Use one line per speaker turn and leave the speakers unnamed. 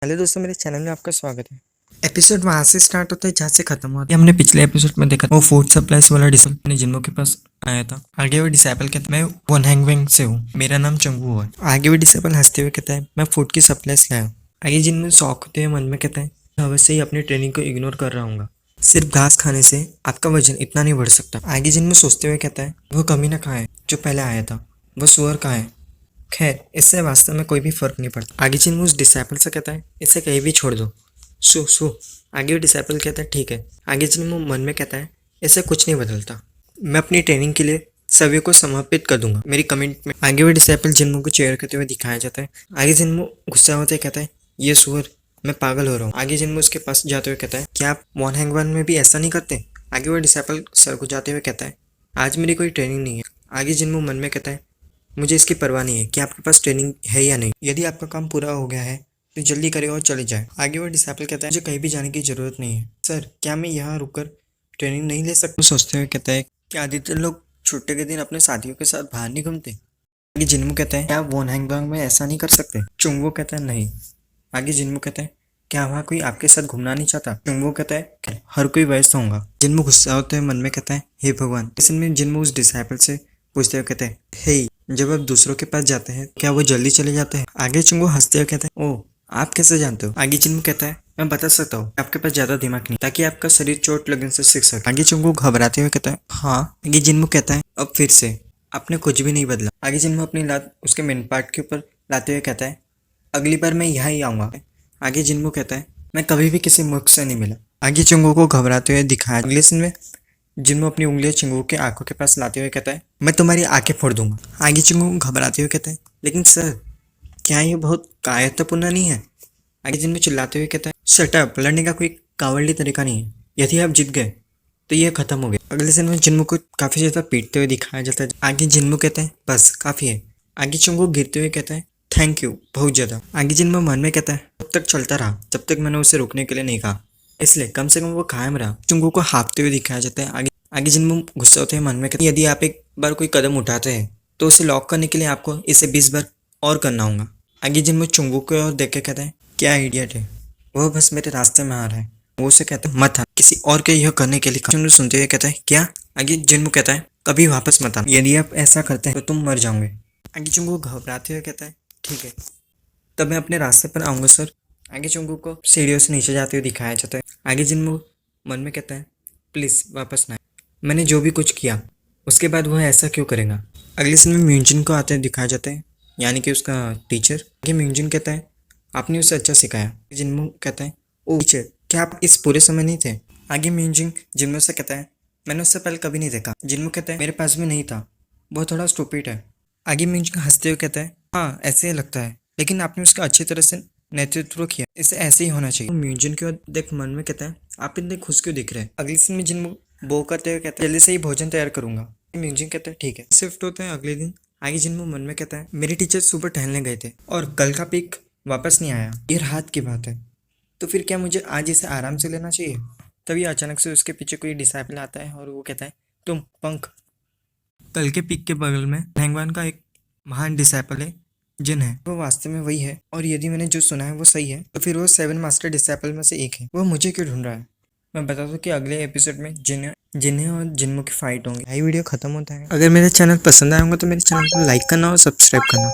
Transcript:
Hello दोस्तों, मेरे channel में आपका स्वागत है। एपिसोड वहां से स्टार्ट होता है जहाँ से खत्म होता है। हमने पिछले एपिसोड में देखा वो फूड सप्लाईज वाला डिसाइपल जिन्हों के पास आया था। आगे वो डिसाइपल कहता है मैं वन हैंगवेंग से हूँ, मेरा नाम चंगू है। आगे वो डिसाइपल हंसते हुए कहता है मैं फूड की सप्लाईज लाया हूँ। आगे जिनमें शौक होते हैं मन में कहता है अवश्य ही अपनी ट्रेनिंग को इग्नोर कर रहा हूँ। सिर्फ घास खाने से आपका वजन इतना नहीं बढ़ सकता। आगे जिनमें सोचते हुए कहता है वो कमी ना खाए जो पहले आया था, वो सुअर का है। खैर, इससे वास्तव में कोई भी फर्क नहीं पड़ता। आगे चिन्ह उस डिसाइपल से कहता है इसे कहीं भी छोड़ दो। सो सो आगे वो डिसाइपल कहता है ठीक है। आगे चिन्ह मन में कहता है इससे कुछ नहीं बदलता, मैं अपनी ट्रेनिंग के लिए सभी को समर्पित कर दूंगा, मेरी कमिटमेंट। आगे वो डिसाइपल जिन्मो को चेयर करते हुए दिखाया जाता है। आगे जिन्मो गुस्सा होते कहता है ये सुअर, मैं पागल हो रहा हूँ। आगे जिन्मो उसके पास जाते हुए कहता है क्या आप वन हैंगवन में भी ऐसा नहीं करते। आगे वो डिसाइपल सर को जाते हुए कहता है आज मेरी कोई ट्रेनिंग नहीं है। आगे जिन्मो मन में कहता है मुझे इसकी परवाह नहीं है कि आपके पास ट्रेनिंग है या नहीं, यदि आपका काम पूरा हो गया है तो जल्दी करेगा और चले जाए। आगे वो डिसाइपल कहता है मुझे कहीं भी जाने की जरूरत नहीं है सर, क्या मैं यहाँ रुककर ट्रेनिंग नहीं ले सकता। सोचते हुए कहता है क्या अधिकतर लोग छुट्टी के दिन अपने साथियों के साथ बाहर नहीं घूमते। आगे जिन्मू कहता है क्या आप वोन हैंगबांग में ऐसा नहीं कर सकते। चुंगवो कहता है नहीं। आगे जिन्मू कहता है क्या वहाँ कोई आपके साथ घूमना नहीं चाहता। चुंगवो कहता है हर कोई व्यस्त होगा। जिन्मू गुस्सा होते हुए मन में कहता है हे भगवान। इसमें जिन्मू उस डिसाइपल से पूछते हुए कहते हैं हे, जब आप दूसरों के पास जाते हैं क्या वो जल्दी चले जाते हैं। आगे चुंगू हंसते हुए कहता है ओह आप कैसे जानते हो। आगे चिंगू कहता है मैं बता सकता हूँ, आपके पास ज्यादा दिमाग नहीं ताकि आपका शरीर चोट लगने से सीख सके। आगे चुंगू घबराते हुए कहता है हाँ। आगे जिन्मू कहता है अब फिर से आपने कुछ भी नहीं बदला। आगे जिन्मू अपनी लात उसके मेन पार्ट के ऊपर लाते हुए कहता है अगली बार मैं यहाँ ही आऊंगा। आगे जिन्मू कहता है मैं कभी भी किसी मूर्ख से नहीं मिला। आगे चुंगू को घबराते हुए दिखाया। अगले सीन में जिन्मू अपनी उंगलियां चिंगू के आंखों के पास लाते हुए कहता है मैं तुम्हारी आंखें फोड़ दूंगा। आगे चिंगू घबराते हुए कहता है लेकिन सर क्या ये बहुत कायरतापूर्ण नहीं है। आगे जिन्मू चिल्लाते हुए कहता है शट अप, लड़ने का कोई कावड़ली तरीका नहीं है, यदि आप जीत गए तो ये खत्म हो गया। अगले सीन में जिन्मू को काफी ज्यादा पीटते हुए दिखाया जाता है। आगे जिन्मू कहता है बस काफी है। आगे चिंगू गिरते हुए कहता है थैंक यू बहुत ज्यादा। आगे जिन्मू मन में कहता है तब तक चलता रहा जब तक मैंने उसे रोकने के लिए नहीं कहा, इसलिए कम से कम वो कायम रहा। चुंगू को हाँफते हुए दिखाया जाता है। आगे जिन्मू गुस्सा होते हैं मन में कहते हैं यदि आप एक बार कोई कदम उठाते हैं तो उसे लॉक करने के लिए आपको इसे 20 बार और करना होगा। आगे जिन्मू चुंगू को और देख के कहते हैं क्या इडियट है, वह बस मेरे रास्ते में आ रहा है। वो उसे कहता है मत आ, किसी और के यह करने के लिए। चुंगू सुनते हुए कहता है क्या। आगे जिन्मू कहता है कभी वापस मत आना, यदि आप ऐसा करते हैं तो तुम मर जाओगे। आगे चुंगू घबराते हुए कहता है ठीक है, तब मैं अपने रास्ते पर आऊंगा सर। आगे चुंगू को सीढ़ियों से नीचे जाते हुए दिखाया जाता है। आगे जिन्मू मन में कहता है प्लीज वापस ना, मैंने जो भी कुछ किया उसके बाद वह ऐसा क्यों करेगा। अगले सीन में म्यूजिन को आते दिखाया जाता है, यानी कि उसका टीचर। आगे म्यूजिन कहता है आपने उसे अच्छा सिखाया। जिन्मू कहता है ओ टीचर क्या आप इस पूरे समय नहीं थे। आगे म्यूजिन जिन्मू से कहता है मैंने उससे पहले कभी नहीं देखा। जिन्मू कहता है मेरे पास भी नहीं था, वो थोड़ा स्टूपिड है। आगे म्यूजिन हंसते हुए कहता है हाँ ऐसे ही लगता है, लेकिन आपने उसका अच्छी तरह से नेतृत्व किया, इसे ऐसे ही होना चाहिए। म्यूजिन की ओर देख मन में कहता है आप इतने खुश क्यों दिख रहे हैं। अगले सीन में जिन्मू बो करते हुए कहता है जल्दी से ही भोजन तैयार करूंगा। म्यूजिन कहता है ठीक है। शिफ्ट होते हैं अगले दिन। आगे जिन्मू मन में कहता है मेरे टीचर सुबह टहलने गए थे और कल का पीक वापस नहीं आया, ये रात की बात है, तो फिर क्या मुझे आज इसे आराम से लेना चाहिए। तभी अचानक से उसके पीछे कोई डिसाइपल आता है और वो कहता है तुम पंख। कल के पीक के बगल में हैंगवान का एक महान डिसाइपल है जिन है, वो वास्तव में वही है, और यदि मैंने जो सुना है वो सही है तो फिर वो 7 मास्टर डिसाइपल में से एक है। वो मुझे क्यों ढूंढ रहा है। मैं बता दूं कि अगले एपिसोड में जिन्हें और जिन्मो की फाइट होंगी। यही वीडियो खत्म होता है। अगर मेरे चैनल पसंद आया होगा तो मेरे चैनल को लाइक करना और सब्सक्राइब करना।